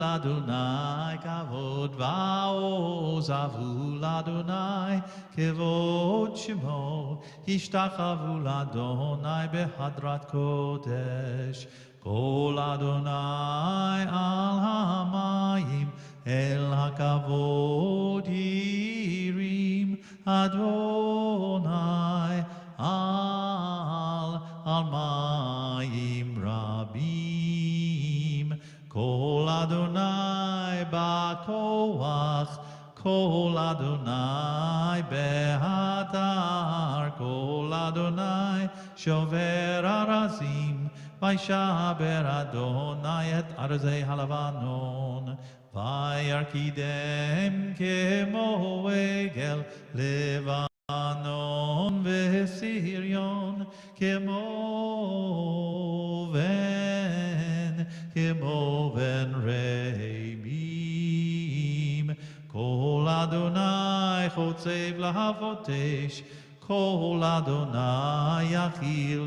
Adonai kavod va'oz avu l'Adonai kevod shemo ishtachavu l'Adonai behadrat kodesh kol Adonai al hamayim el hakavod yirim Adonai al mayim rabim Kol Adonai ba'koach, Kol Adonai behadar, Kol Adonai shover arazim, Vaishaber Adonai et arzei halavanon, Vayarkidem kemo egel levanon vesirion, kemo ven reimim Kol Adonai chotzev lahavotesh Kol Adonai yachil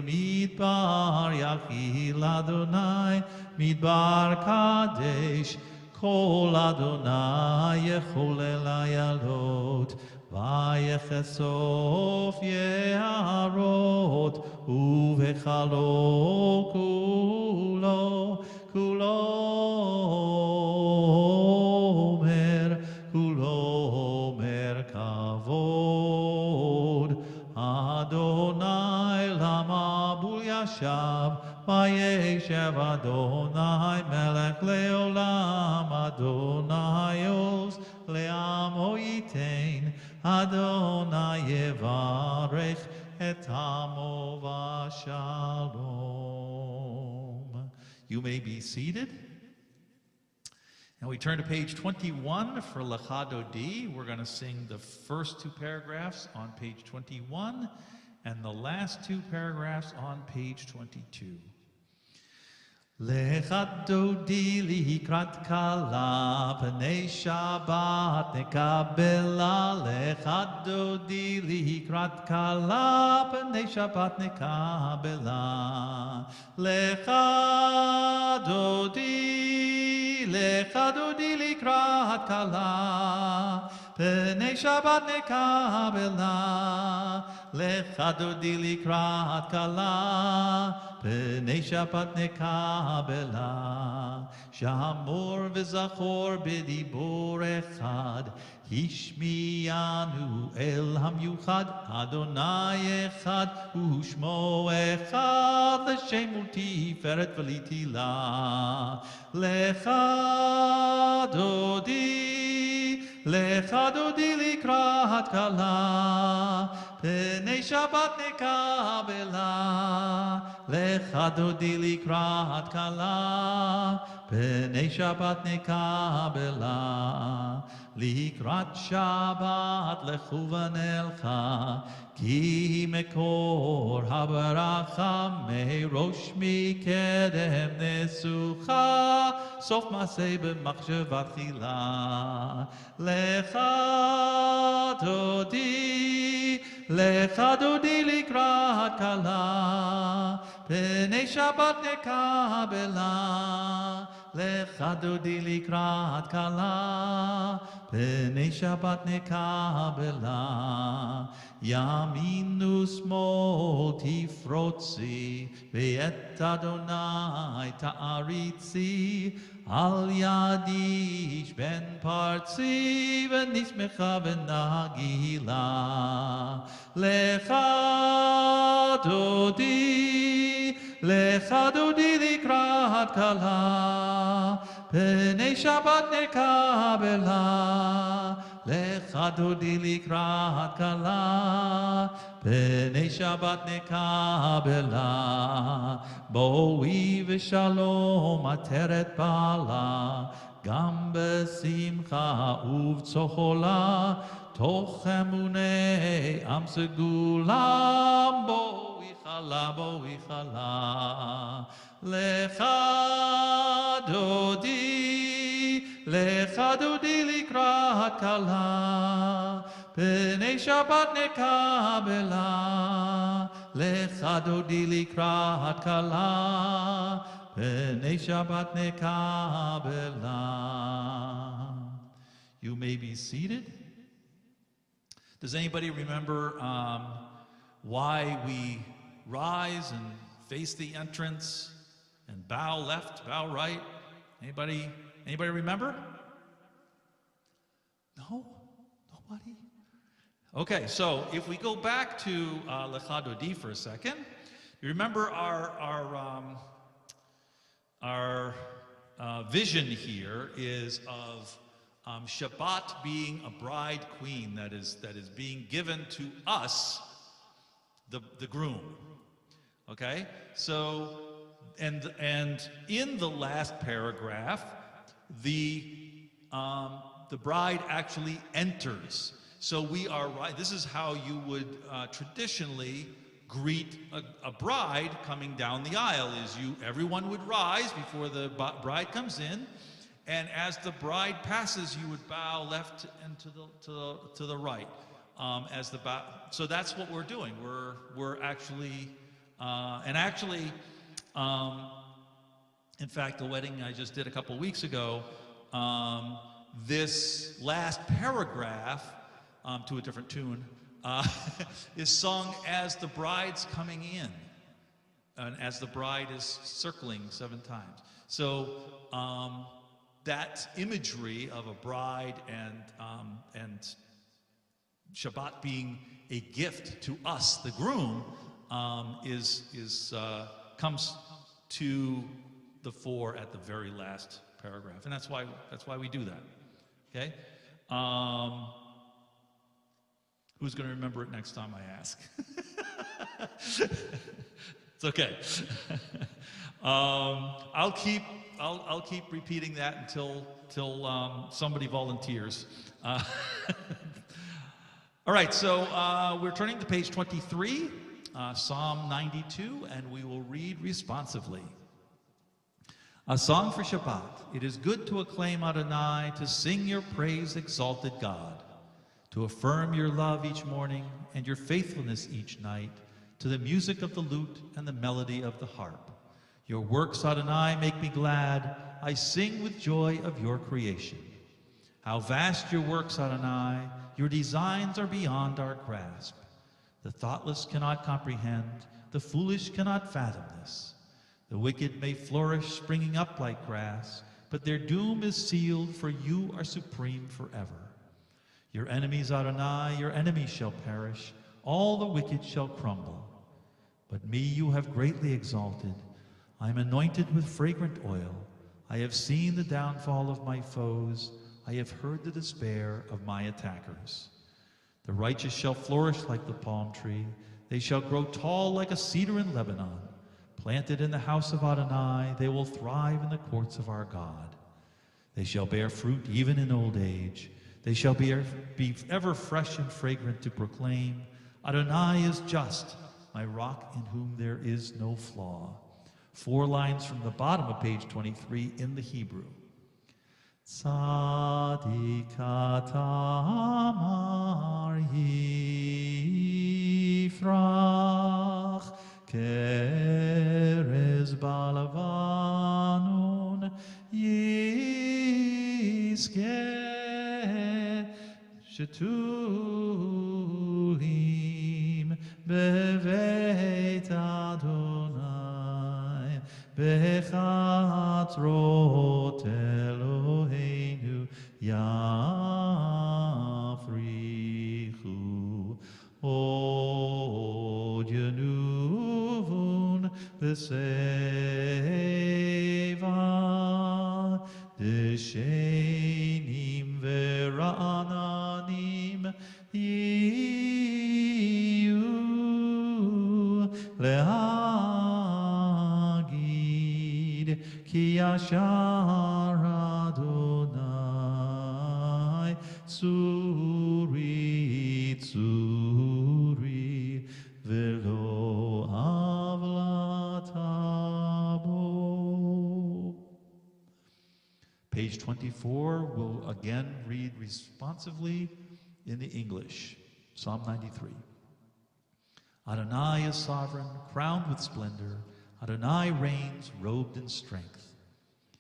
Adonai midbar kadesh Kol Adonai yecholel ayalot Vayechesof yeharot uvechalo kulo omer kavod Adonai lama bul yashav vayeshev Adonai melech leolam Adonai oz le'amo yitein Adonai yevarech et amo v'shalom. You may be seated. And we turn to page 21 for Lecha Dodi. We're going to sing the first two paragraphs on page 21 and the last two paragraphs on page 22. Lecha Dodi lihikrat kala p'nei Shabbat nekabela Lecha Dodi lihikrat kala p'nei Shabbat nekabela Lecha Dodi likrat kala p'nei Shabbat nekabela Lecha Dodi likrat kala p'nei Shabbat nekabela Shamor v'zachor b'dibor echad Hishmiyanu el hamyuchad Adonai echad u'shmo echad L'shem u'tiferet v'litila Lecha Dodi likrat kala p'nei Shabbat nekabela Lecha Dodi likrat kala p'nei Shabbat nekabela Likrat Shabbat lechuvan elcha Ki mekor habaracha Merosh mikedem nesucha Sof maseh b'machshavat chila Lecha Dodi likrat kala p'nei Shabbat nekabela Lecha Dodi likrat kala p'nei Shabbat nekabela Yaminu smol tifrotzi Ve'et Adonai ta'aritzi Al yadish ben partzi V'nismecha v'nagila Lecha Dodi likrat kala p'nei Shabbat nekabela Lecha Dodi likrat kala p'nei Shabbat nekabela Boi v'shalom ateret bala Gam b'simcha uv'tzochola Toch emunei am segulam Boi chala Lecha Dodi likrat kala p'nei Shabbat nekabela Lecha Dodi likrat kala B'nei Shabbat nekabelam. You may be seated. Does anybody remember why we rise and face the entrance and bow left, bow right? Anybody remember? No? Nobody? Okay, so if we go back to Lecha Dodi for a second, you remember our vision here is of Shabbat being a bride queen that is being given to us, the groom. Okay, so and in the last paragraph, the bride actually enters. So we are right. This is how you would traditionally greet a bride coming down the aisle. Everyone would rise before the bride comes in, and as the bride passes, you would bow left and to the right. So that's what we're doing. We're actually in fact, the wedding I just did a couple weeks ago, this last paragraph, to a different tune, is sung as the bride's coming in, and as the bride is circling 7 times. So that imagery of a bride and Shabbat being a gift to us, the groom, comes to the fore at the very last paragraph, and that's why we do that. Okay. Who's going to remember it next time I ask? It's okay. I'll keep repeating that until somebody volunteers. All right, so we're turning to page 23, Psalm 92, and we will read responsively. A song for Shabbat. It is good to acclaim Adonai, to sing your praise, exalted God, to affirm your love each morning and your faithfulness each night, to the music of the lute and the melody of the harp. Your works, Adonai, make me glad. I sing with joy of your creation. How vast your works, Adonai. Your designs are beyond our grasp. The thoughtless cannot comprehend. The foolish cannot fathom this. The wicked may flourish, springing up like grass, but their doom is sealed, for you are supreme forever. Your enemies, Adonai, your enemies shall perish. All the wicked shall crumble. But me you have greatly exalted. I am anointed with fragrant oil. I have seen the downfall of my foes. I have heard the despair of my attackers. The righteous shall flourish like the palm tree. They shall grow tall like a cedar in Lebanon. Planted in the house of Adonai, they will thrive in the courts of our God. They shall bear fruit even in old age. They shall be ever fresh and fragrant to proclaim, Adonai is just, my rock in whom there is no flaw. 4 lines from the bottom of page 23 in the Hebrew. Tzadik atamar yifrach kerez balavanun yizkeh shetulim beveit Adonai bechatrot Eloheinu yafrichu od yenuvun b'seva deshenim vera'ananim yiyu le'agid ki yashar Adonai tzuri tzuri velo avlatabo. Page 24 will again read responsively in the English. Psalm 93. Adonai is sovereign, crowned with splendor. Adonai reigns robed in strength.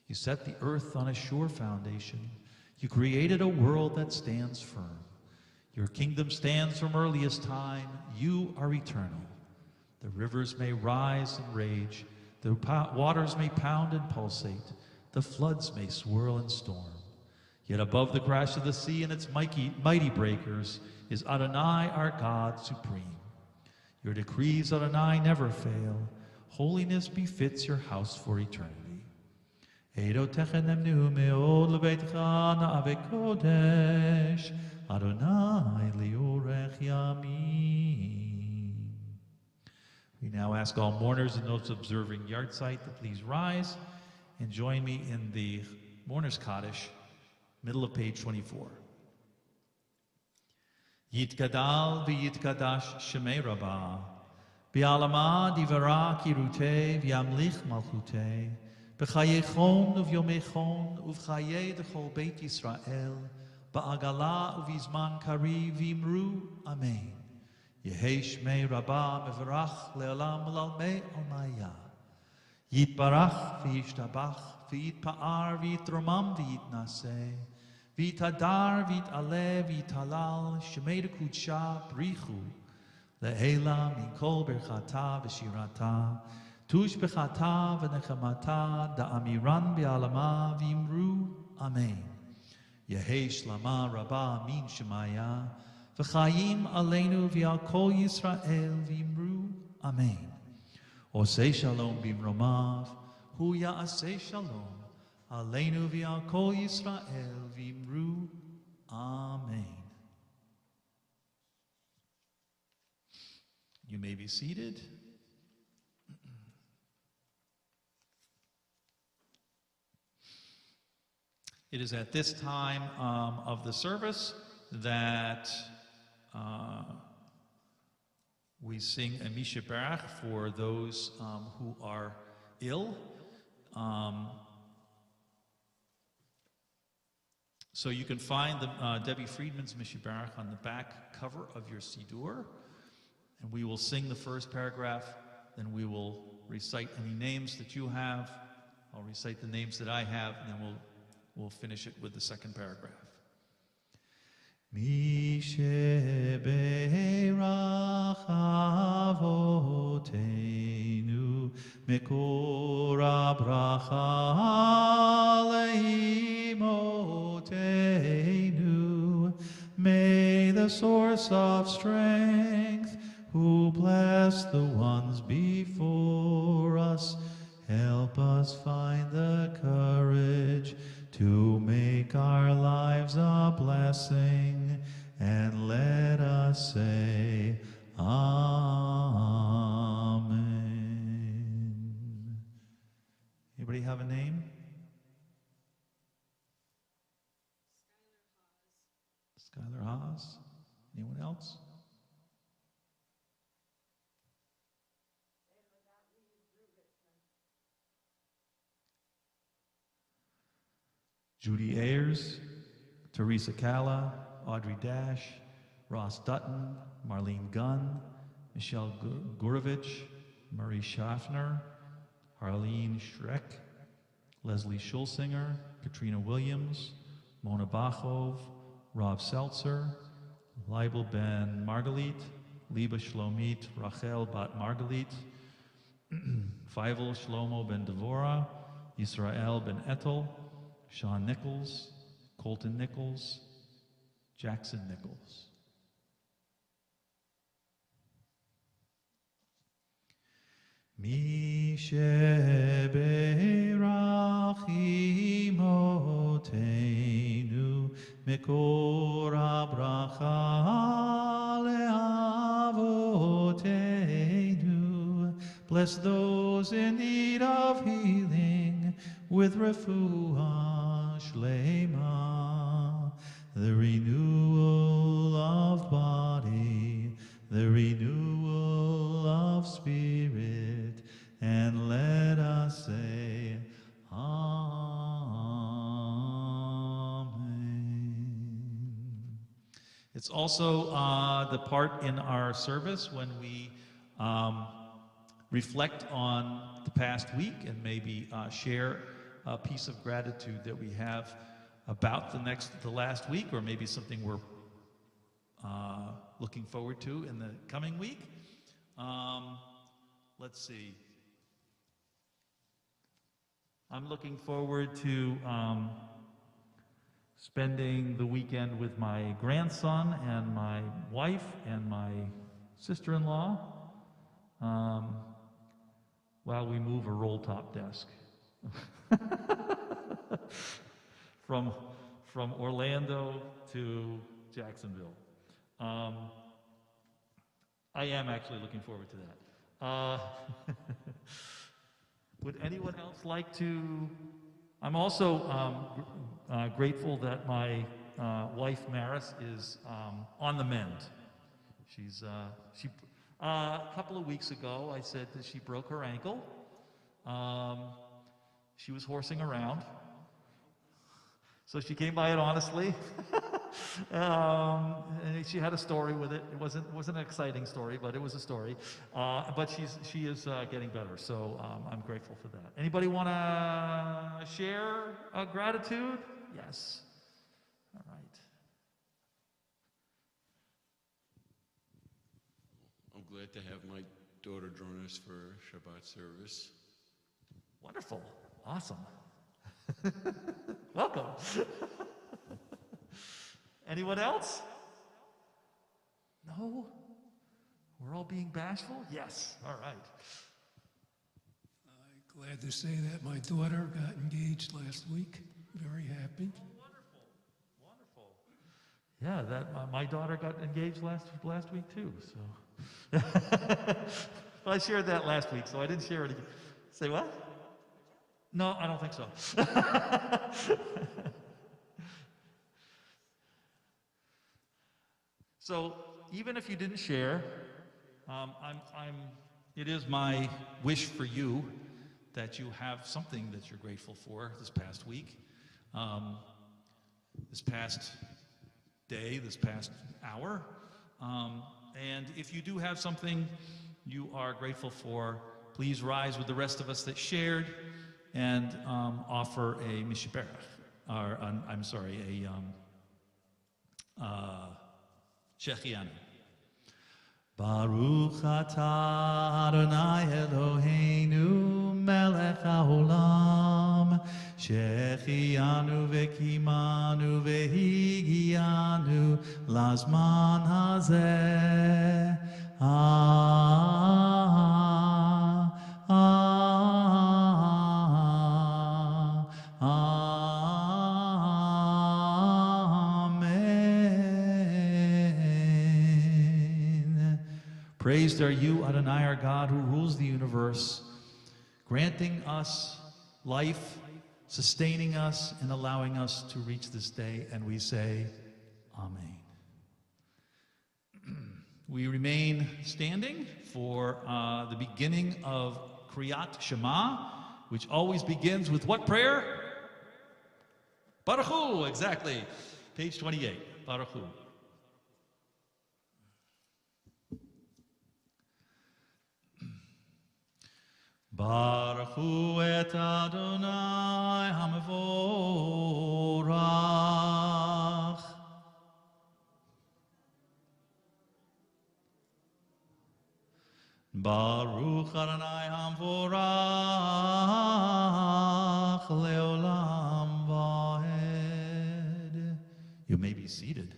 You set the earth on a sure foundation. You created a world that stands firm. Your kingdom stands from earliest time. You are eternal. The rivers may rise and rage. The waters may pound and pulsate. The floods may swirl and storm. Yet above the crash of the sea and its mighty breakers is Adonai our God supreme. Your decrees, Adonai, never fail. Holiness befits your house for eternity. Adonai liorech yamin. We now ask all mourners and those observing yahrzeit to please rise and join me in the Mourner's Kaddish, middle of page 24. Yitgadal v'yitkadash shemei rabbah, b'alama divara kirute v'yamlich malchute, b'chayechon uv'yomechon uv'chaye d'chol beit Yisrael, ba'agala uv'izman kari v'imru, amen. Yehei shmei rabbah mevarach le'olam l'almei almaya. Yitbarach v'yishtabach v'yitpa'ar v'yitromam v'yitnaseh. V'yitadar v'yitaleh v'yitalal shemei d'kudsha brichu le'ela mikol berchata v'shirata tush bechata v'nechamata da'amiran b'alama v'imru, amen. Yehei shlama rabbah min shemaya v'chayim aleinu v'al kol Yisrael v'imru, amen. Osei shalom b'imromav hu ya'aseh shalom aleinu v'al kol Yisrael v'imru, amen. You may be seated. It is at this time of the service that we sing a Misha Barach for those who are ill. So you can find the, Debbie Friedman's Misha Barach on the back cover of your Siddur. And we will sing the first paragraph, then we will recite any names that you have. I'll recite the names that I have, and then we'll finish it with the second paragraph. Mi sheberach avoteinu mekor habracha leimotenu. May the source of strength, who bless the ones before us, help us find the courage to make our lives a blessing, and let us say, Amen. Anybody have a name? Skylar Haas. Anyone else? Judy Ayers, Teresa Calla, Audrey Dash, Ross Dutton, Marlene Gunn, Michelle Gurovich, Murray Schaffner, Harleen Schreck, Leslie Schulsinger, Katrina Williams, Mona Bachov, Rob Seltzer, Leibel Ben Margalit, Liba Shlomit, Rachel Bat Margalit, Feivel Shlomo Ben Devora, Yisrael Ben Etel, Sean Nichols, Colton Nichols, Jackson Nichols. Mi sheberach imotenu mekor habracha leavotenu. Bless those in need of healing with refuah shlema, the renewal of body, the renewal of spirit, and let us say, Amen. It's also the part in our service when we reflect on the past week and maybe share a piece of gratitude that we have about the last week, or maybe something we're looking forward to in the coming week. Let's see. I'm looking forward to spending the weekend with my grandson and my wife and my sister-in-law while we move a roll-top desk from Orlando to Jacksonville. I am actually looking forward to that. Would anyone else like to? I'm also grateful that my wife Maris is on the mend. A couple of weeks ago, I said that she broke her ankle. She was horsing around, so she came by it honestly. And she had a story with it. It wasn't an exciting story, but it was a story. But she is getting better, so I'm grateful for that. Anybody want to share a gratitude? Yes. All right. I'm glad to have my daughter join us for Shabbat service. Wonderful. Awesome. Welcome. Anyone else? No? We're all being bashful? Yes. All right. I'm glad to say that my daughter got engaged last week. Very happy. Oh, wonderful. Wonderful. Yeah, my daughter got engaged last week too. So, well, I shared that last week, so I didn't share it again. Say what? No, I don't think so. So even if you didn't share, it is my wish for you that you have something that you're grateful for this past week, this past day, this past hour. And if you do have something you are grateful for, please rise with the rest of us that shared and offer a mishiberach, or Shechianu. Baruch atah Adonai Eloheinu melech haolam shechianu vekimanu vehigianu lazman hazeh. Praised are you, Adonai, our God, who rules the universe, granting us life, sustaining us, and allowing us to reach this day. And we say, Amen. We remain standing for the beginning of Kriyat Shema, which always begins with what prayer? Baruch Hu, exactly. Page 28, Baruch Hu. Baruch Hu et Adonai HaMevorach. Baruch Adonai HaMevorach Leolam Vaed. You may be seated.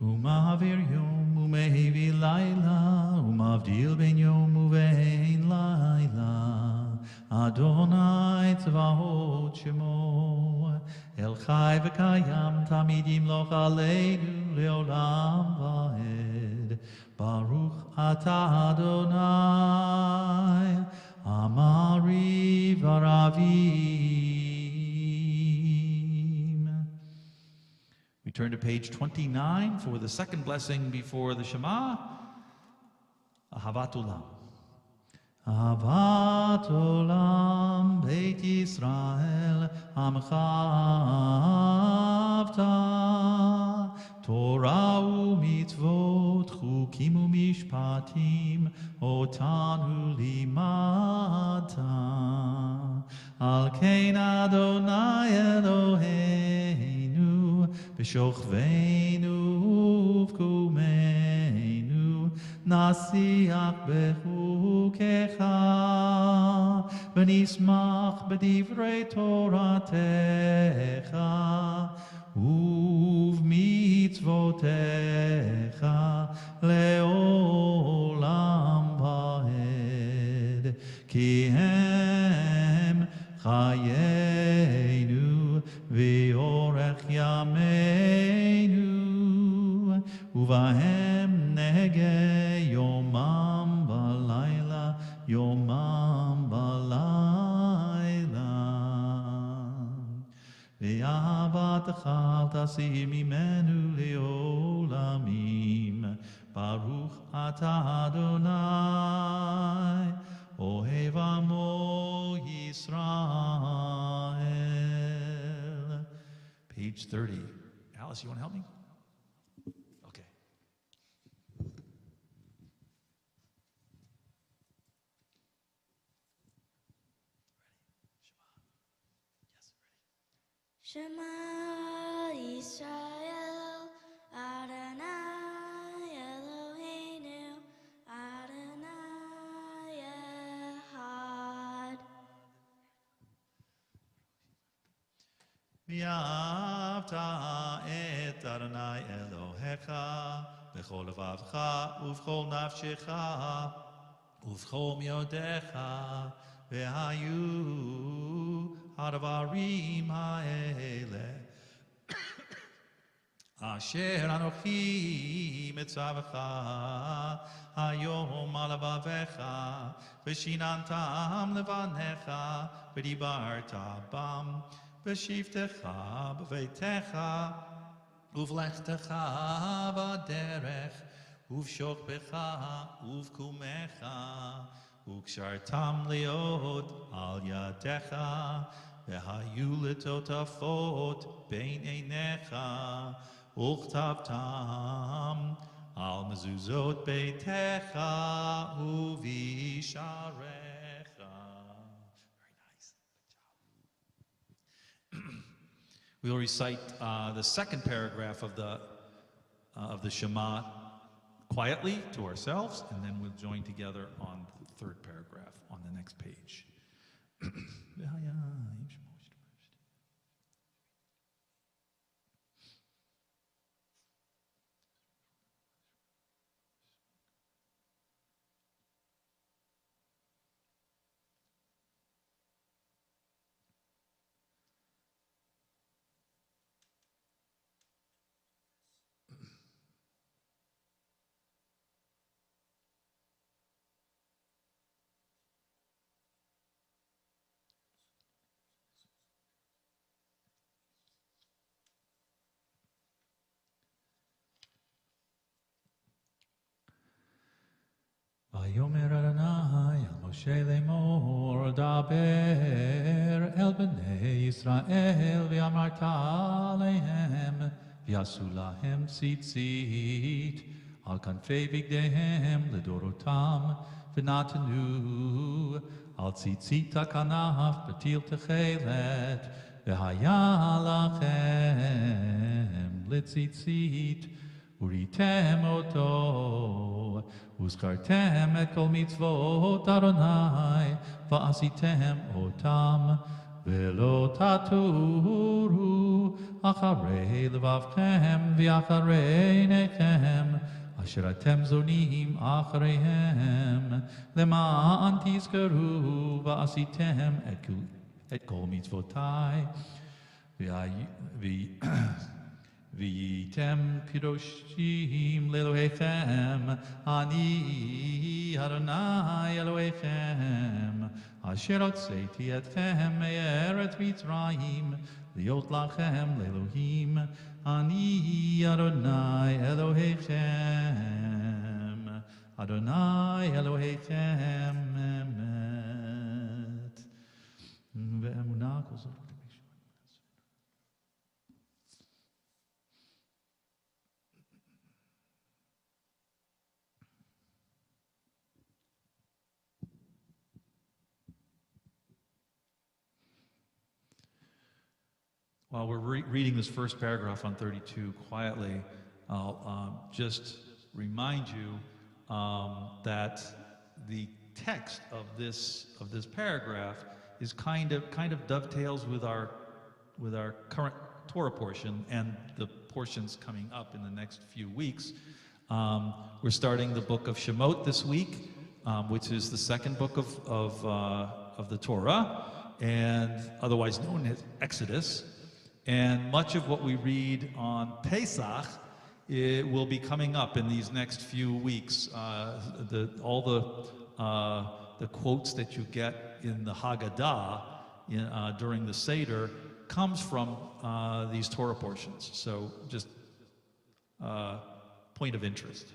Umavir yom umehevi laila, umavdil ben yom uvein laila. Adonai tzvahot shemo, el chai v'kayam tamidim loch aleinu leolam vaed. Baruch atah Adonai, amari v'aravi. We turn to page 29 for the second blessing before the Shema, Ahavat Ulam. Ahavat olam Beit Yisrael Amcha avta Torah u'mitzvot chukim u'mishpatim otanu limata Al kein Adonai Eloheinu b'shochveinu u'vkumeinu nasiach bechukecha v'nismach b'divrei Toratecha uv'mitzvotecha le'olam va'ed ki hem chayenu v'orech yameinu uvahem nege yomam v'layla yomam v'layla v'avatecha tasih mimenu le'olamim Baruch atah Adonai Ohev Amo Yisrael. Page 30. Alice, you want to help me? Okay. Shema Yisrael, Adonai Eloheinu, Adonai Echad. V'yavta et Adonai Elohecha b'chol levavcha uv'chol nafshecha uv'chol miodecha v'hayu הדברים האלה אשר אנוכי מצווך היום על לבביך ושיננתם לבניך ודיברת בם בשבתך בביתך ובלכתך בדרך ובשוכבך ובקומך וקשרתם להיות על ידיך והיו לטוטפות בין עיניך וכתבתם על מזוזות ביתך ובשעריך. Very nice. Good job. We'll recite the second paragraph of the Shema quietly to ourselves, and then we'll join together on the third paragraph on the next page. ויאמר אדוני אל משה לאמור דבר אל בני ישראל ואמרת עליהם ויעשו להם ציצית על כנפי בגדיהם לדורותם ונתנו על ציצית הכנף בתיל תכלת והיה לכם לציצית וראיתם אותו וזכרתם את כל מצוות אדוני ועשיתם אותם ולא תטורו אחרי לבבכם ואחרי עיניכם אשר אתם זונים אחריהם למען תזכרו ועשיתם את כל מצוותי והייתם קדושים לאלוהיכם, אני אדוני אלוהיכם, אשר הוצאתי אתכם מארץ מצרים, להיות לכם לאלוהים, אני אדוני אלוהיכם, אדוני אלוהיכם, אמן. While we're reading this first paragraph on 32 quietly, I'll just remind you that the text of this paragraph is kind of dovetails with our current Torah portion and the portions coming up in the next few weeks. We're starting the book of Shemot this week, which is the second book of the Torah, and otherwise known as Exodus. And much of what we read on Pesach, it will be coming up in these next few weeks. All the quotes that you get in the Haggadah during the Seder comes from these Torah portions. So just point of interest.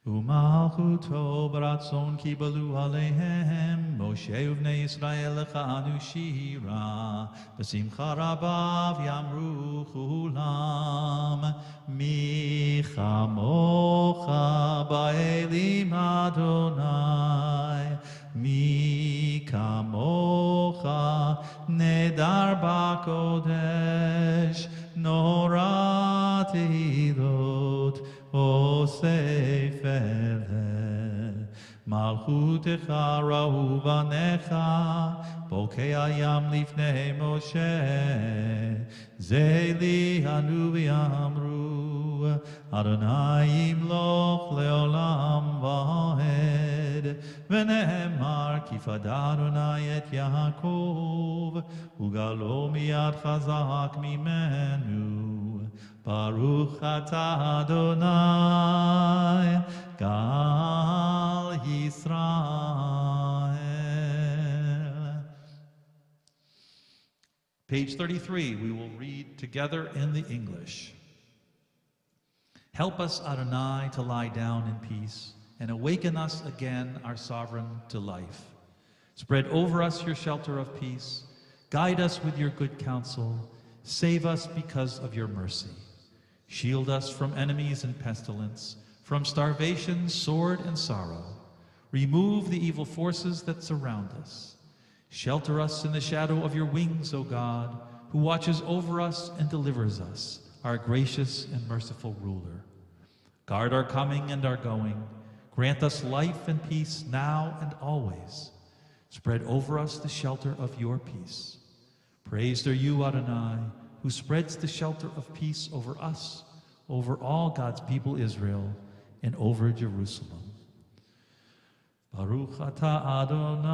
Umalchuto baratzon kibalu alehem Moshe uvnei Yisrael lechanu shira B'simcha rabav yamru chulam Mi chamocha ba'elim Adonai Mi kamocha nedar ba'kodesh Nora tehilot Osef ele Malchutecha rahu banecha Bokei hayam lifnei Moshe Zeli hanu v'yamru Adonai imloch leolam vahed V'nehemar kifad Adonai et Yaakov Ugalo miyad chazak mimenu Baruch atah Adonai Gal Yisrael. Page 33, we will read together in the English. Help us, Adonai, to lie down in peace, and awaken us again, our sovereign, to life. Spread over us your shelter of peace. Guide us with your good counsel. Save us because of your mercy. Shield us from enemies and pestilence, from starvation, sword, and sorrow. Remove the evil forces that surround us. Shelter us in the shadow of your wings, O God, who watches over us and delivers us, our gracious and merciful ruler. Guard our coming and our going. Grant us life and peace now and always. Spread over us the shelter of your peace. Praised are you, Adonai, who spreads the shelter of peace over us, over all God's people Israel, and over Jerusalem. Baruch atah Adonai,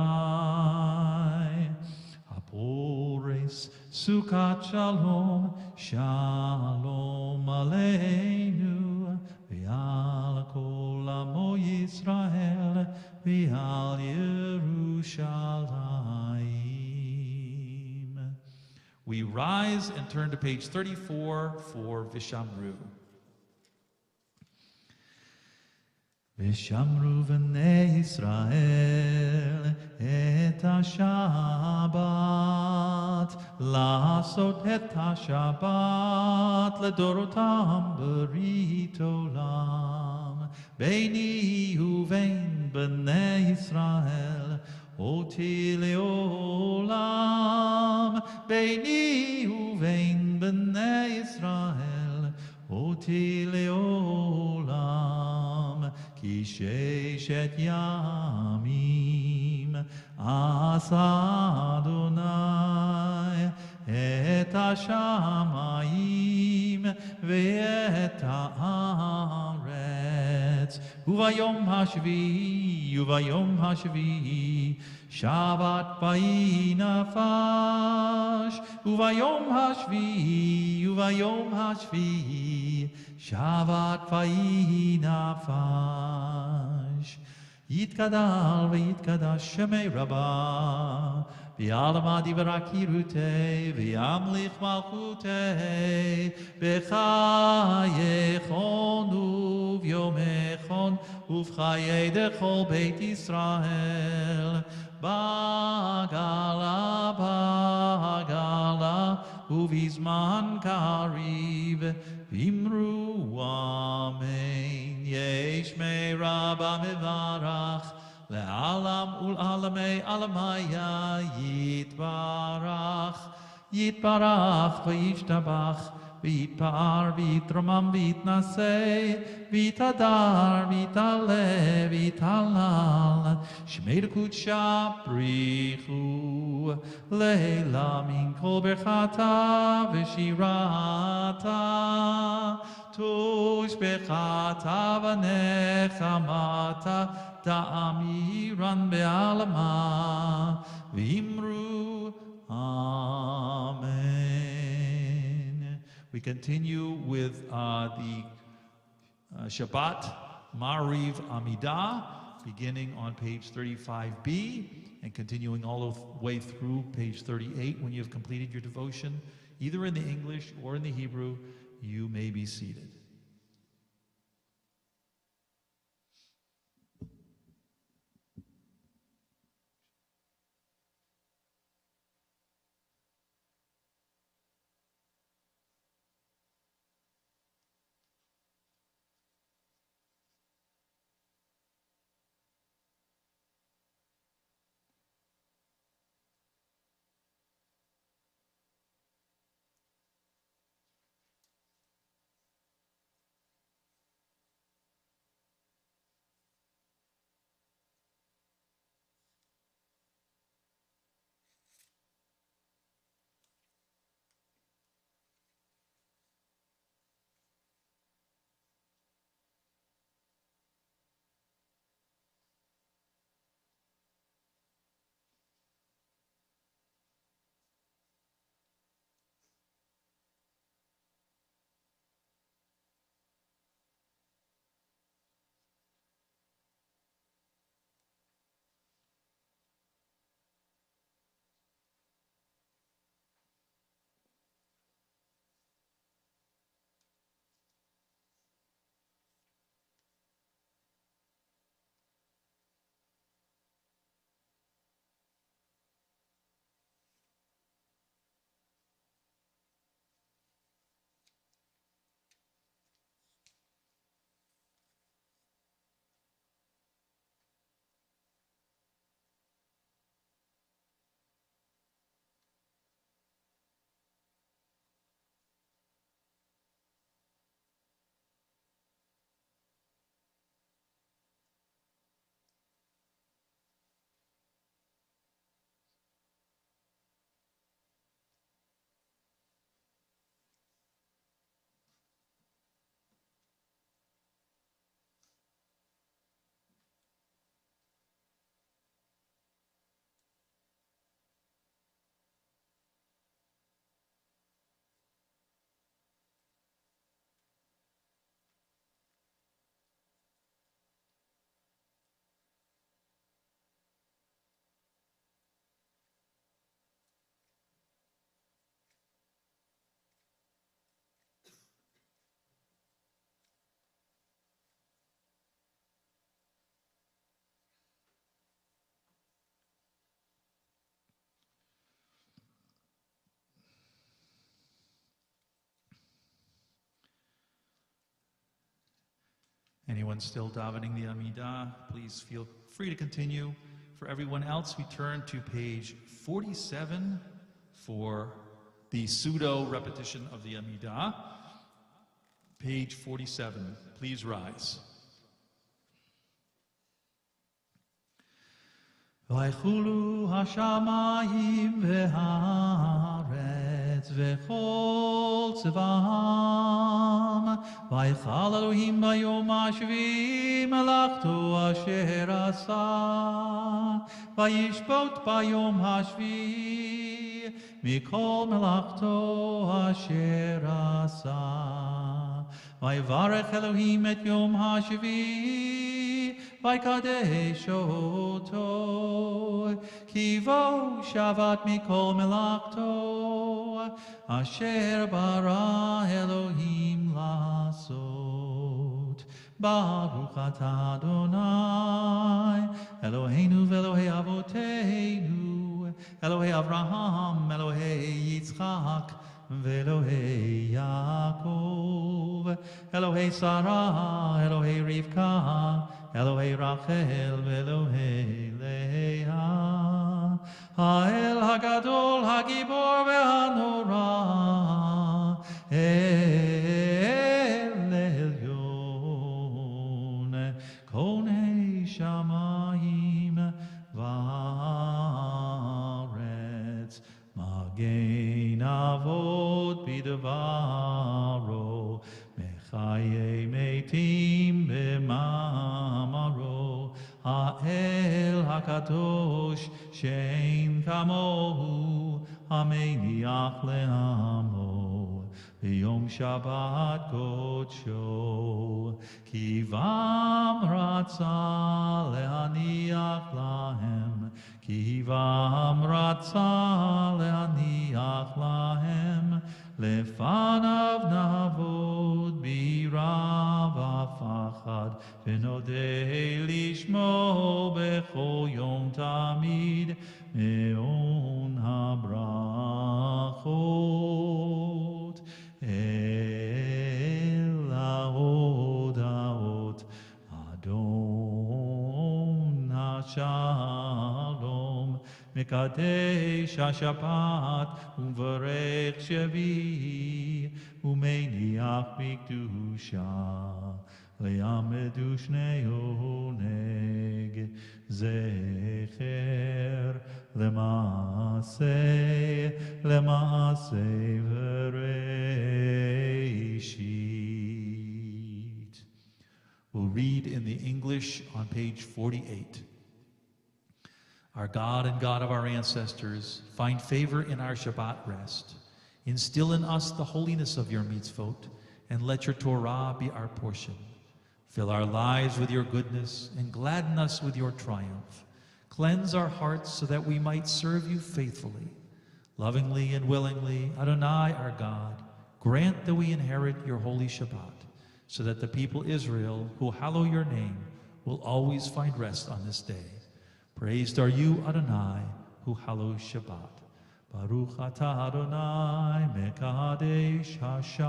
hapores sukat shalom, shalom aleinu, v'al kol amo Yisrael, v'al Yerushalayim. We rise and turn to page 34 for Vishamru. Vishamru v'nei Yisrael et ha-Shabbat La'asot et ha-Shabbat Ledorotam berit olam Beini uvein b'nei Yisrael Oti leolam Beini uvein b'nei Yisrael Oti leolam Ki sheshet yamim Asa Adonai Et hashamayim Ve'et haaretz Uvayom hashvi'i Shabbat ba'i nafash Uvayom hashvi'i Shabbat ba'i nafash Yitkadal ve'yitkadash shemei rabbah V'yalama divarakirute V'yamlich malchute V'chayechon uv'yomechon Uv'chayei dechol beit Yisrael Bagala uv'izman kariv V'imru amen Yesh me'rabba mevarach Le'alam ul'alamei alamaya yitbarach יתברך וישתבח, ויתפאר ויתרומם ויתנשא, ויתהדר ויתעלה ויתהלל, שמי לקודשה בריחו, לילה מן כל ברכתה ושירתה, תושבחתה ונחמתה, תאמירן בעלמה, ואמרו Amen. We continue with the Shabbat Mariv Amidah, beginning on page 35b and continuing all the way through page 38. When you have completed your devotion, either in the English or in the Hebrew, you may be seated. Anyone still davening the Amidah, please feel free to continue. For everyone else, we turn to page 47 for the pseudo repetition of the Amidah. Page 47, please rise. ויחולו השמיים והארץ וכל צבאם, ויחל אלוהים ביום השביעי מלאכתו אשר עשה, וישפוט ביום השביעי מכל מלאכתו אשר עשה. ויברך אלוהים את יום השביעי ויקדש אותו, כי בו שבת מכל מלאכתו אשר ברא אלוהים לעשות. ברוך אתה אדוני אלוהינו ואלוהי אבותינו, אלוהי אברהם, אלוהי יצחק ואלוהי יעקב, אלוהי שרה, אלוהי רבקה, אלוהי רחל ואלוהי לאה, האל הגדול, הגיבור והנורא, אל עליון, כהני שמיים וארץ, מגן אבות בדברו, מחיי מתים במאמרו, האל הקדוש שאין כמוהו, המניח לעמו ביום שבת קודשו, כי בם רצה להניח להם, כי בם רצה להניח להם, לפניו נעבוד ביראה ופחד, ונודה לשמו בכל יום תמיד, מעון הברכות אל ההודעות. אדון השלום מקדש השבת ומברך שביעי, ומניח בקדושה לימדו שני עונג, זכר למעשה וראשית. We'll read in the English on page 48. Our God and God of our ancestors, find favor in our Shabbat rest. Instill in us the holiness of your mitzvot, and let your Torah be our portion. Fill our lives with your goodness, and gladden us with your triumph. Cleanse our hearts so that we might serve you faithfully. Lovingly and willingly, Adonai our God, grant that we inherit your holy Shabbat, so that the people Israel, who hallow your name, will always find rest on this day. Praised are you, Adonai, who hallows Shabbat. Baruch atah Adonai, mekadesh ha-Shabbat.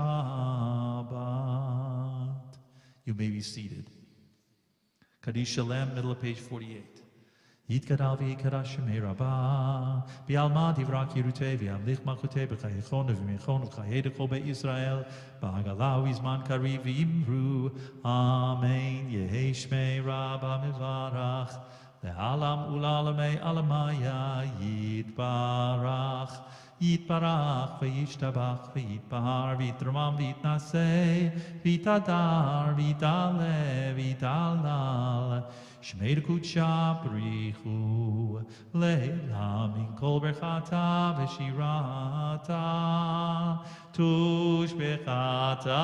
You may be seated. Kaddish Shalem, middle of page 48. Yitgadal v'yikadash shemei rabbah, b'alma divrak yirutei v'yamlich malchutei b'chayechon v'mechon v'chayedecho be'Yisrael, b'hagala v'izman kariv v'imru, Amen. Yehi shmei rabbah mivarach, le'alam u'la'alamei alamaya yitbarach, yitbarach v'yishtabach v'yitbahar v'yitramam v'yitnaseh, v'yitadar v'yitale v'yitallal, Shmei Kudsha Brichu Leila Min Kol Berchata V'Shirata Tush Bechata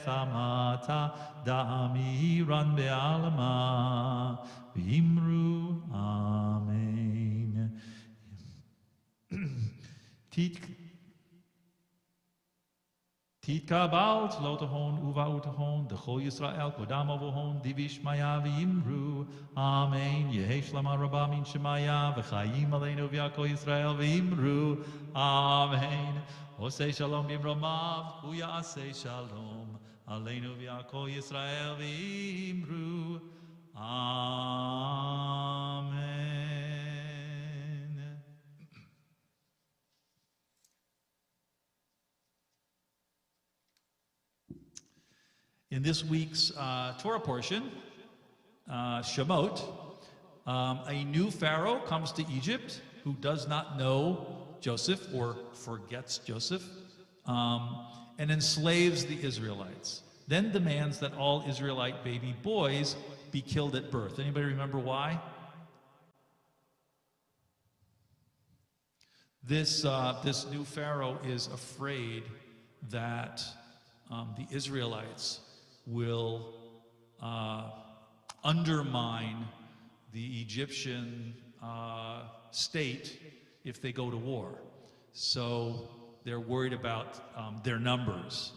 V'Nechamata Da'amiran Be'alama V'Imru Amen. Titkabal Tlotahon Uva Utahon Dechol Yisrael Kodam Avohon Divish Maya V'Imru Amen. Yehesh Lama Rabba Min Shemaya V'Chayim Aleinu V'Yakol Yisrael V'Imru Amen. Osei Shalom B'Imromav Hu Ya'asei Shalom Aleinu V'Yakol Yisrael V'Imru Amen. In this week's Torah portion, Shemot, a new Pharaoh comes to Egypt who does not know Joseph or forgets Joseph and enslaves the Israelites. Then demands that all Israelite baby boys be killed at birth. Anybody remember why? This new Pharaoh is afraid that the Israelites will undermine the Egyptian state if they go to war. So they're worried about their numbers.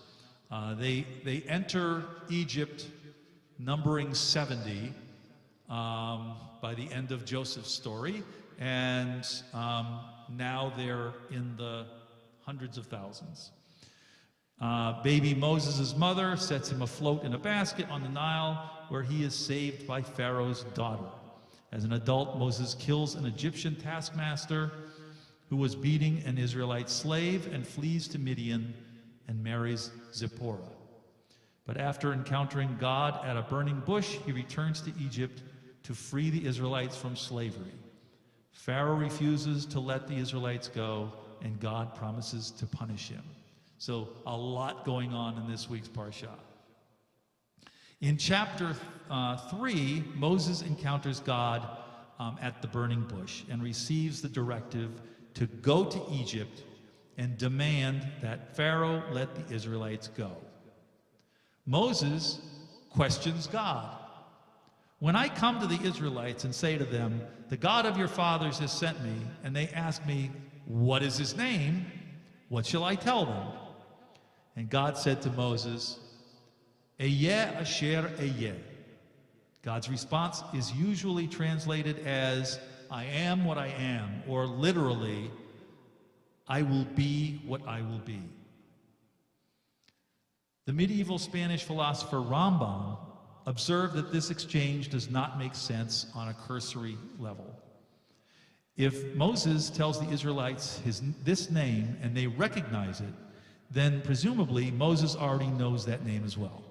They enter Egypt numbering 70 by the end of Joseph's story, and now they're in the hundreds of thousands. Baby Moses' mother sets him afloat in a basket on the Nile, where he is saved by Pharaoh's daughter. As an adult, Moses kills an Egyptian taskmaster who was beating an Israelite slave and flees to Midian and marries Zipporah. But after encountering God at a burning bush, he returns to Egypt to free the Israelites from slavery. Pharaoh refuses to let the Israelites go, and God promises to punish him. So a lot going on in this week's Parsha. In chapter 3, Moses encounters God at the burning bush and receives the directive to go to Egypt and demand that Pharaoh let the Israelites go. Moses questions God. When I come to the Israelites and say to them, "The God of your fathers has sent me," and they ask me, "What is his name?" what shall I tell them? And God said to Moses, Eyeh asher eyeh. God's response is usually translated as, "I am what I am," or literally, "I will be what I will be." The medieval Spanish philosopher Rambam observed that this exchange does not make sense on a cursory level. If Moses tells the Israelites this name and they recognize it, then presumably Moses already knows that name as well.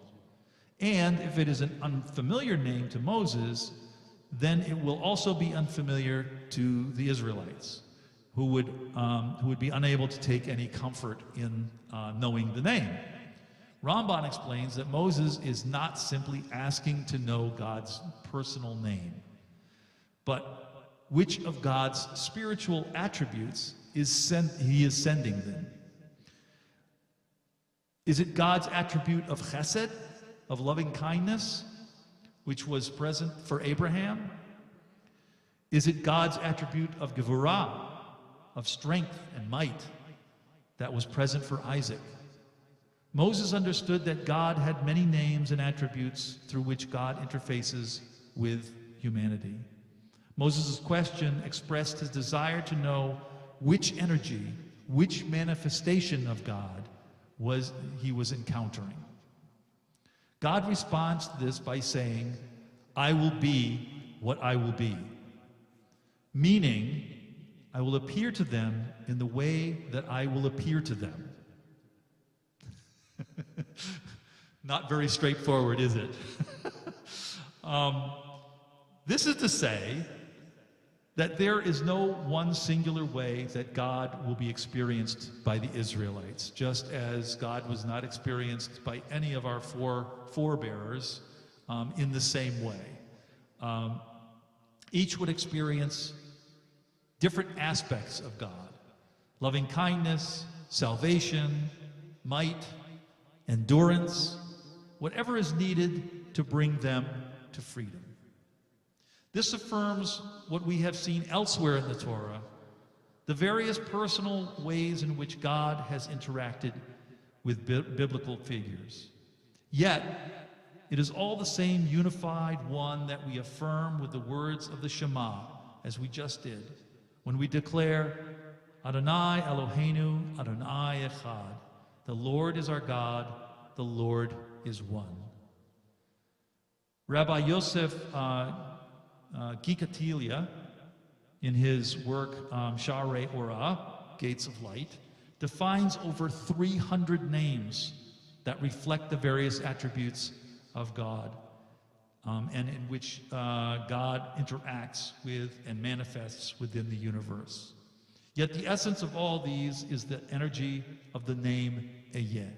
And if it is an unfamiliar name to Moses, then it will also be unfamiliar to the Israelites, who would be unable to take any comfort in knowing the name. Ramban explains that Moses is not simply asking to know God's personal name, but which of God's spiritual attributes he is sending them. Is it God's attribute of chesed, of loving kindness, which was present for Abraham? Is it God's attribute of gevurah, of strength and might, that was present for Isaac? Moses understood that God had many names and attributes through which God interfaces with humanity. Moses' question expressed his desire to know which energy, which manifestation of God he was encountering. God responds to this by saying, "I will be what I will be," meaning, I will appear to them in the way that I will appear to them. Not very straightforward, is it? This is to say that there is no one singular way that God will be experienced by the Israelites, just as God was not experienced by any of our forebearers in the same way. Each would experience different aspects of God: loving kindness, salvation, might, endurance, whatever is needed to bring them to freedom. This affirms what we have seen elsewhere in the Torah, the various personal ways in which God has interacted with biblical figures. Yet, it is all the same unified one that we affirm with the words of the Shema, as we just did, when we declare, Adonai Eloheinu, Adonai Echad. The Lord is our God, the Lord is one. Rabbi Yosef Gikatilia, in his work Sharei Orah, Gates of Light, defines over 300 names that reflect the various attributes of God and in which God interacts with and manifests within the universe. Yet the essence of all these is the energy of the name Eyeh.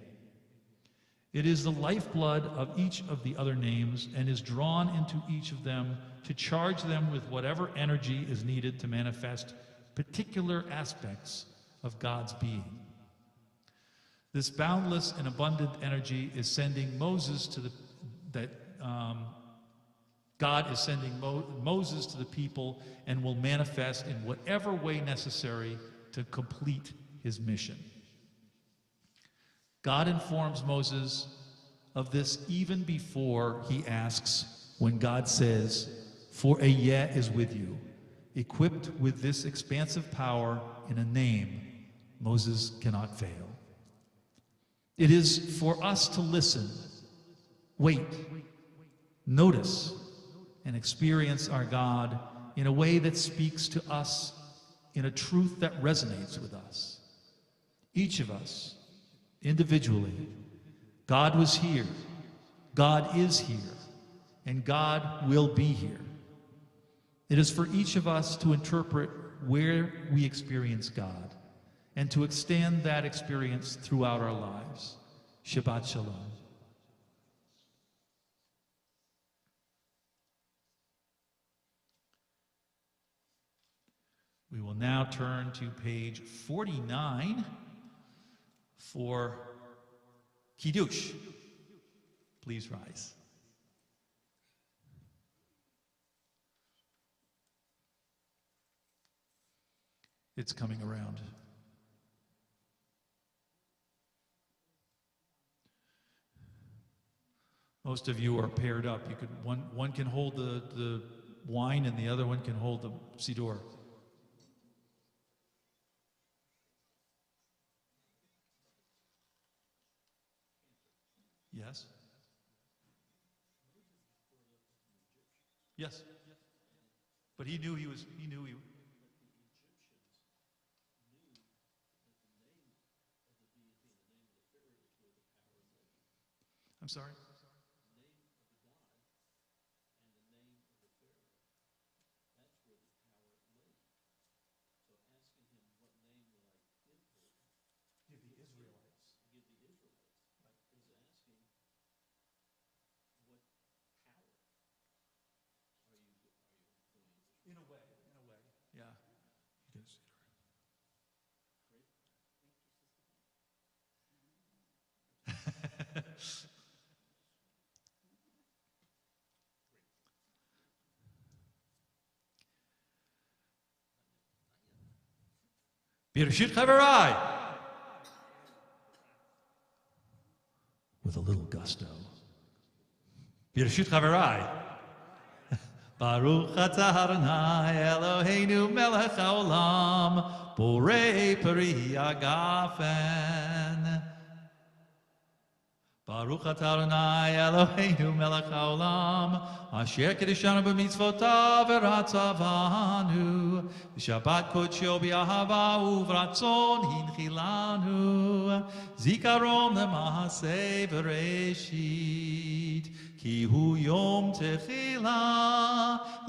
It is the lifeblood of each of the other names and is drawn into each of them to charge them with whatever energy is needed to manifest particular aspects of God's being. This boundless and abundant energy is sending Moses to God is sending Moses to the people and will manifest in whatever way necessary to complete his mission. God informs Moses of this even before he asks, when God says, "For Eyeh is with you." Equipped with this expansive power in a name, Moses cannot fail. It is for us to listen, wait, notice, and experience our God in a way that speaks to us in a truth that resonates with us. Each of us, individually, God was here, God is here, and God will be here. It is for each of us to interpret where we experience God and to extend that experience throughout our lives. Shabbat Shalom. We will now turn to page 49 for Kiddush. Please rise. It's coming around. Most of you are paired up. You could one can hold the wine and the other one can hold the siddur. Yes? Yes. But he knew he was. I'm sorry? Yeah. Birshut Chaverai. With a little gusto. Birshut Chaverai. Baruch atah Adonai Eloheinu melech haolam borei peri hagafen. Baruch atah Adonai Eloheinu melech haolam asher kedeshanu b'mitzvotav v'ratzavanu v'shabbat kodsho b'ahava uvratzon hinchilanu zikaron lema'aseh v'reshit ki hu yom techila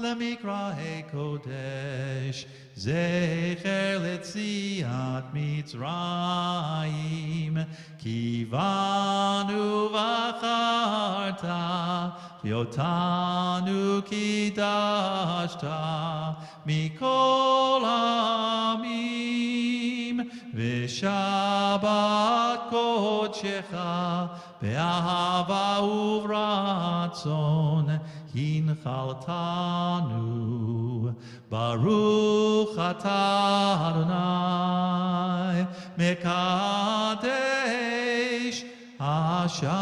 lemikra'e kodesh zecher letziat Mitzrayim kivanu v'acharta v'yotanu kidashta mikol amim v'shabbat kodshecha be'ahava uvratzon hinchaltanu Baruch atah Adonai mekadesh HaShabbat.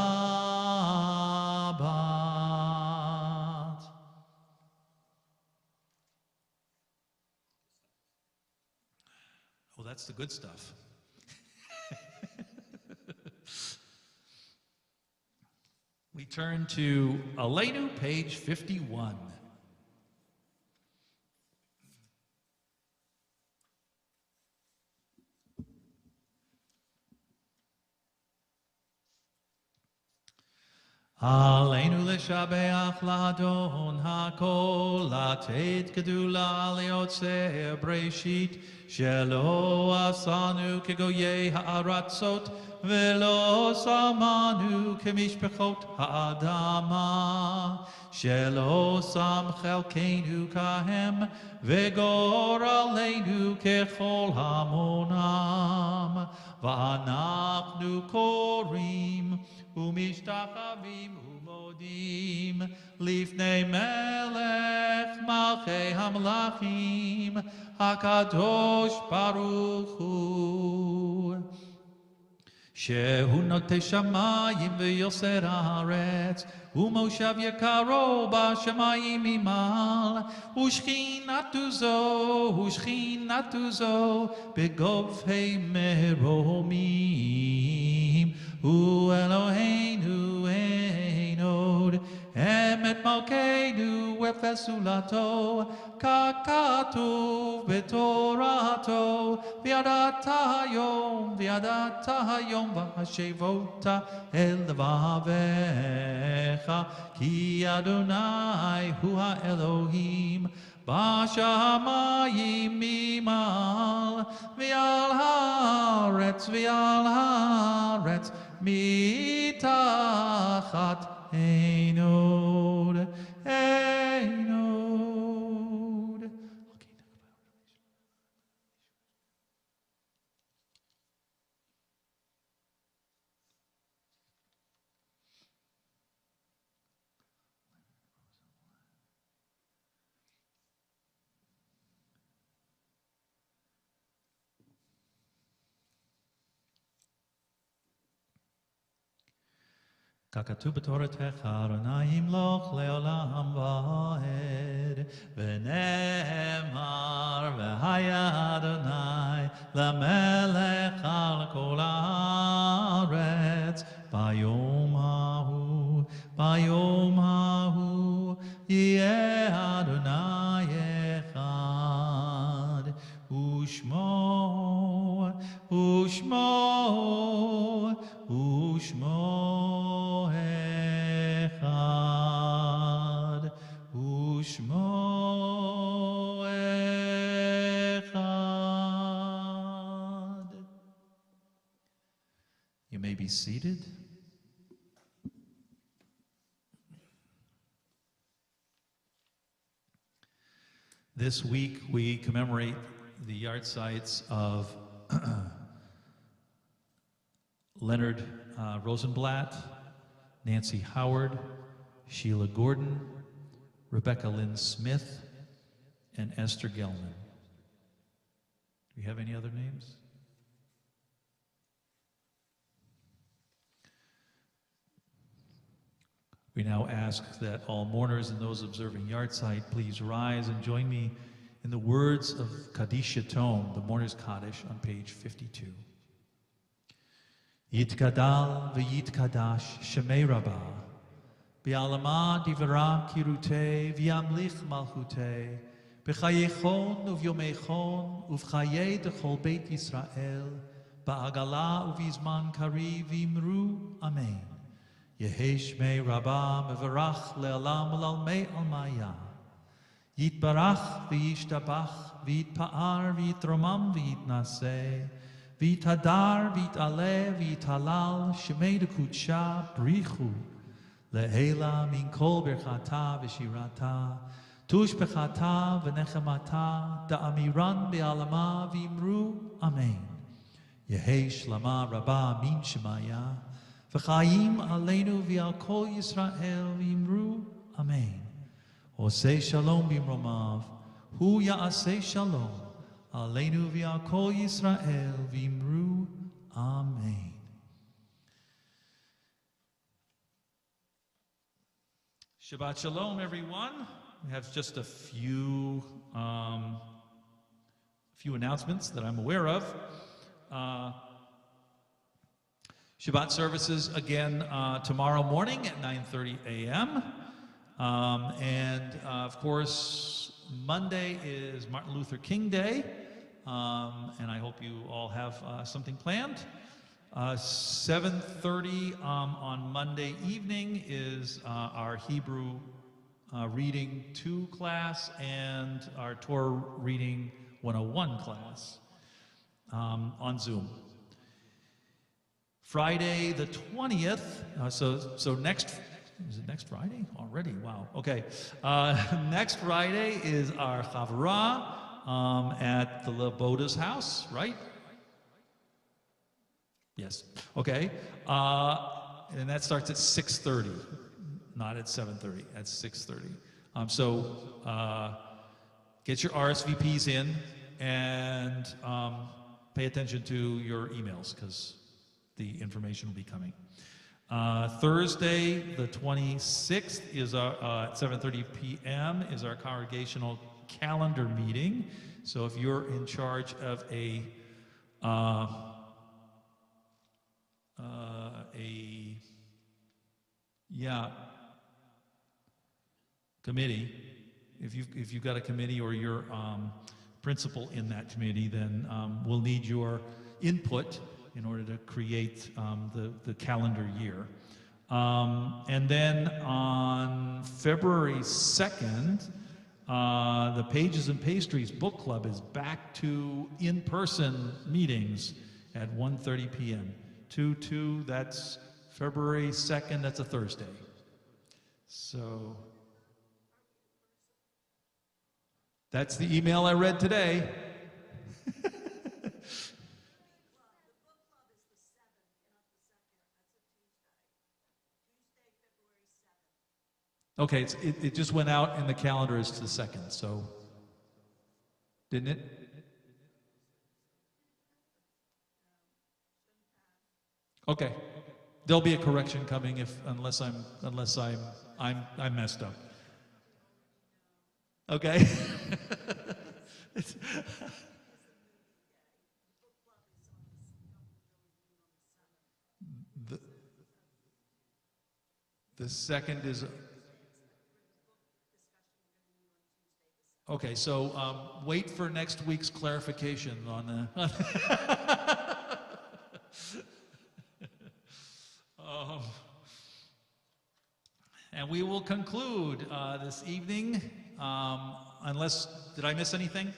Oh, that's the good stuff. We turn to Aleinu, page 51. Aleinu leshabeach ladon hakol latet gedula leotzeh breshit shelo asanu kegoyei ha'aratzot velo samanu kemishpechot ha'adama shelo sam chelkeinu kahem vegor aleinu kechol hamonam va'anachnu korim Umishtachavim umodim lifnei melech malchei hamlachim hakadosh baruch hu shehu notei shamayim v'yoser haaretz umoshav yakaro b'shamayim imal ushchinatu zo begofhei meromim Hu Eloheinu Einod Emet Malkeinu ופסולתו, ככתוב בתורתו, וידעת היום והשבותה אל לבביך, כי אדוני הוא האלוהים, בשמיים ממעל, ועל הארץ מתחת אין עוד. ככתוב בתורתך, אדוני ימלוך לעולם ועד, ונאמר, והיה אדוני למלך על כל הארץ, ביום ההוא, יהיה אדוני אחד, ושמו אחד, ושמו אחד. You may be seated. This week we commemorate the yard sites of Leonard Rosenblatt, Nancy Howard, Sheila Gordon, Rebecca Lynn Smith, and Esther Gelman. Do we have any other names? We now ask that all mourners and those observing yard site please rise and join me in the words of Kaddish Yatom, the Mourner's Kaddish, on page 52. Yitgadal v'yitkadash shemei rabbah, bi'alama divra kirute v'yamlich malchute, b'chayechon uv'yomechon uv'chayei dechol beit Yisrael, ba'agala uv'izman kari v'imru, amen. Yehi shmei rabbah mevarach le'alam u'lalmei almaya, yitbarach v'yishtabach v'yitpa'ar v'yitromam v'yitnaseh, V'itadar, v'it'aleh, v'it'halal, shemei dekudsha, brichu, le'ela min kol berchata v'shirata, tush bechata v'nechemata, da'amiran be'alama v'imru, amen. Yehi shlama rabba min shemaya, v'chayim aleinu v'al kol Yisrael v'imru, amen. Oseh shalom b'imromav, hu ya'aseh shalom, Aleinu v'al kol Yisrael v'imru, amen. Shabbat shalom, everyone. We have just a few announcements that I'm aware of. Shabbat services again tomorrow morning at 9:30 a.m. Of course, Monday is Martin Luther King Day. And I hope you all have something planned. 7:30 on Monday evening is our Hebrew Reading 2 class and our Torah Reading 101 class on Zoom. Friday the 20th, so next, is it next Friday? Already, wow, okay. Next Friday is our Chavurah, at the Laboda's house, right? Yes. Okay. And that starts at 6:30, not at 7:30. At 6:30. Get your RSVPs in and pay attention to your emails because the information will be coming. Thursday, the 26th, is our at 7:30 p.m. is our congregational calendar meeting. So if you're in charge of a committee, if you've got a committee or you're principal in that committee, then we'll need your input in order to create the calendar year. And then on February 2nd, the Pages and Pastries Book Club is back to in-person meetings at 1:30 p.m. 2/2, that's February 2nd, that's a Thursday. So that's the email I read today. Okay, it just went out in the calendar as to the 2nd, so didn't it? Okay, there'll be a correction coming unless I'm messed up. Okay. The 2nd is. Okay, so wait for next week's clarification on the. And we will conclude this evening, unless, did I miss anything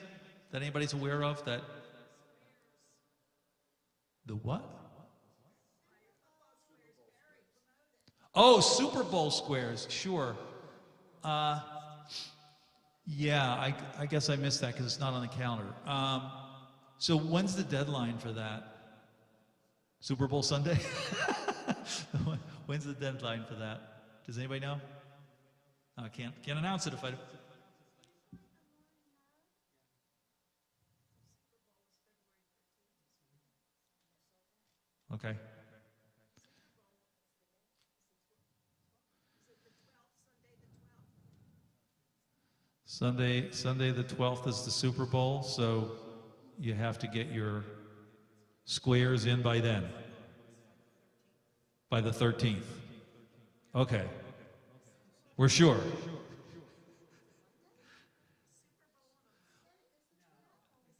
that anybody's aware of? That the what? Oh, Super Bowl squares, sure. Yeah, I guess I missed that because it's not on the calendar. So when's the deadline for that? Super Bowl Sunday? When's the deadline for that? Does anybody know? I can't announce it if I. Okay. Sunday the 12th is the Super Bowl, so you have to get your squares in by then. By the 13th. Okay. We're sure.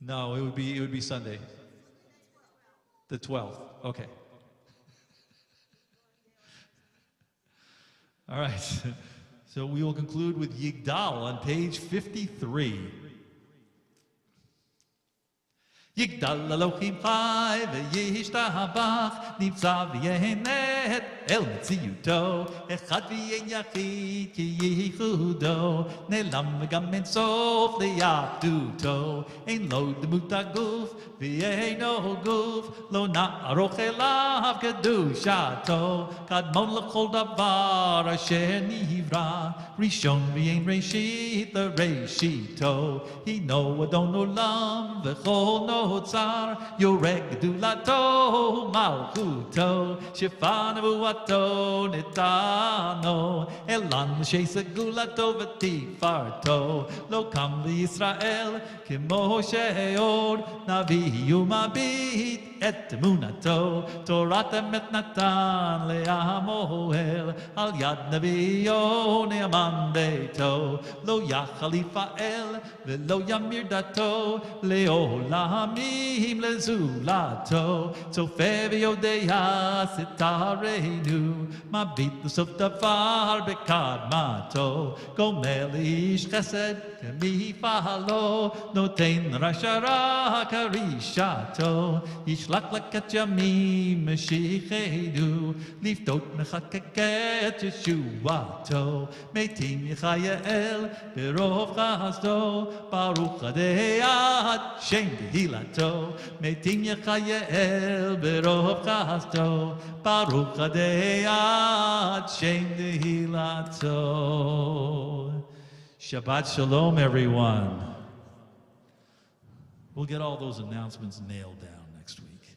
No, it would be Sunday. The 12th. Okay. All right. So we will conclude with Yigdal on page 53. Yigdal Elohim Chai v'yishtabach nivtzav v'yenet el metziuto echad v'yen yachid ki yichudo ne'lam v'gam en sof le'yachduto ein lo demut haguf v'yeino guf lo na'aroch elav kedushato kadmon l'chol davar asher nivra rishon v'yein reshit l'reshito hino adon olam v'chol no Tzar Yoreg Dulato Malchuto Shifan Vuato Netano Elan Shesa Gulato Vatifarto Lo Kam Israel Kimo Sheor Navi Yumabit Et Munato Torah Met Natan Leamoel Al Yad Navio Neaman Beito Lo Yachalifael Velo Yamir Dato Leolam Mim lezulato Sofevio deya sitarenu Mabit l'sof davar bekadmato Gomel ish chesed kemifalo Noten rashara karishato Yishlach laket yamim meshichedu Liftot mechakeket yeshuato Meitim yichayael berov chasdo Baruch adeyat shem Hilato, Metim Yechayael berov chasto, Baruch Adeyat Shem Hilato. Shabbat Shalom, everyone. We'll get all those announcements nailed down next week.